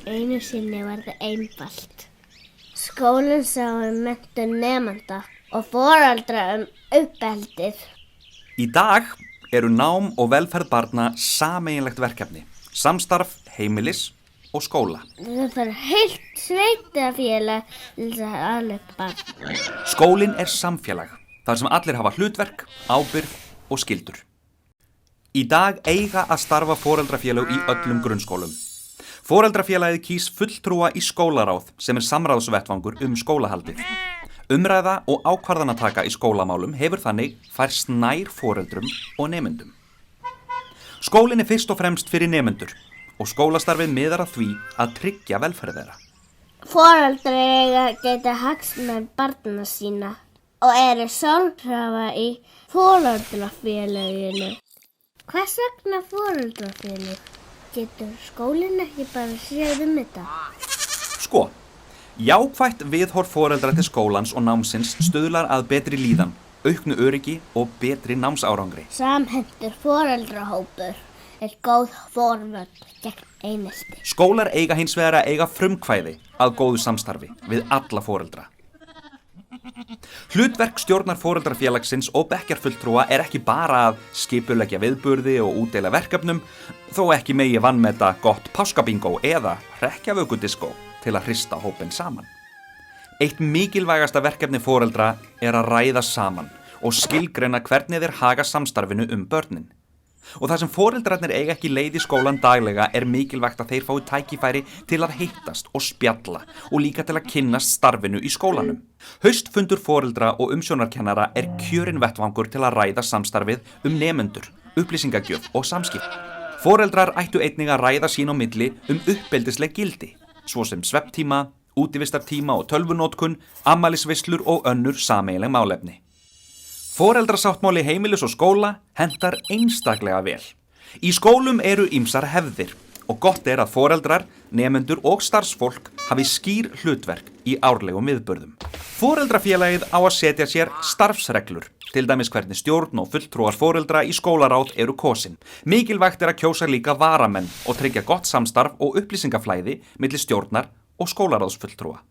Einu sinni var það einfalt. Skólinn sá menntun nemenda og foreldra uppeldið. Í dag eru nám og velferð barna sameiginlegt verkefni, samstarf heimilis og skóla. Það þarf heilt sveitarfélag til að ala upp barn. Skólinn er samfélag, þar sem allir hafa hlutverk, ábyrgð og skyldur. Í dag eiga að starfa foreldrafélög í öllum grunnskólum. Foreldrafélagið kýs fulltrúa í skólaráð sem er samráðsvettvangur skólahaldið. Umræða og ákvarðanataka í skólamálum hefur þannig færst nær foreldrum og nemendum. Skólinn er fyrst og fremst fyrir nemendur og skólastarfið miðar að því að tryggja velferð þeirra. Foreldrar eiga geta hagsmuna barna sína og eru sjálfkrafa í foreldrafélaginu. Hvers vegna foreldrafélag? Getur skólinn ekki bara séð þetta? Sko, jákvætt viðhorf foreldra til skólans og námsins stuðlar að betri líðan, auknu öryggi og betri námsárangri. Samhentur foreldrahópur er góð forvörn gegn einelti. Skólar eiga hins vegar að eiga frumkvæði að góðu samstarfi við alla foreldra. Hlutverk stjórnar foreldrafélagsins og bekkjarfulltrúa er ekki bara að skipuleggja viðburði og útdeila verkefnum, þó ekki megi vanmeta gott páskabingó eða hrekkjavökudiskó til að hrista hópinn saman. Eitt mikilvægasta verkefni foreldra er að ræða saman og skilgreina hvernig þeir haga samstarfinu börnin. Og þar sem foreldrarnir eiga ekki leið í skólan daglega er mikilvægt að þeir fái tækifæri til að hittast og spjalla og líka til að kynnast starfinu í skólanum. Haustfundur foreldra og umsjónarkennara er kjörinn vettvangur til að ræða samstarfið nemendur, upplýsingagjöf og samskipt. Foreldrar ættu einnig að ræða sín á milli uppeldisleg gildi, svo sem svefntíma, útivistartíma og tölvunotkun, afmælisveislur og önnur sameiginleg málefni. Foreldrasáttmáli heimilis og skóla hentar einstaklega vel. Í skólum eru ýmsar hefðir og gott er að foreldrar, nemendur og starfsfólk hafi skýr hlutverk í árlegum viðburðum. Foreldrafélagið á að setja sér starfsreglur, til dæmis hvernig stjórn og fulltrúar foreldra í skólaráð eru kosin. Mikilvægt er að kjósa líka varamenn og tryggja gott samstarf og upplýsingaflæði milli stjórnar og skólaráðsfulltrúa.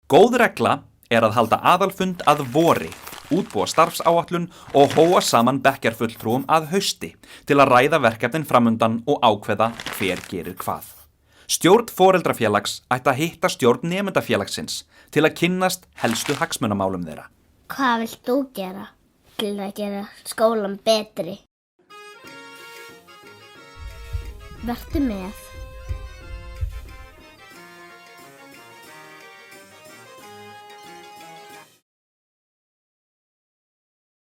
Góð regla er að halda aðalfund að vori, útbúa starfsáætlun og hóa saman bekkjarfulltrúum að hausti til að ræða verkefnin framundan og ákveða hver gerir hvað. Stjórn foreldrafélags ætti að hitta stjórn nemendafélagsins til að kynnast helstu hagsmunamálum þeirra. Hvað vilt þú gera til að gera skólan betri? Vertu með.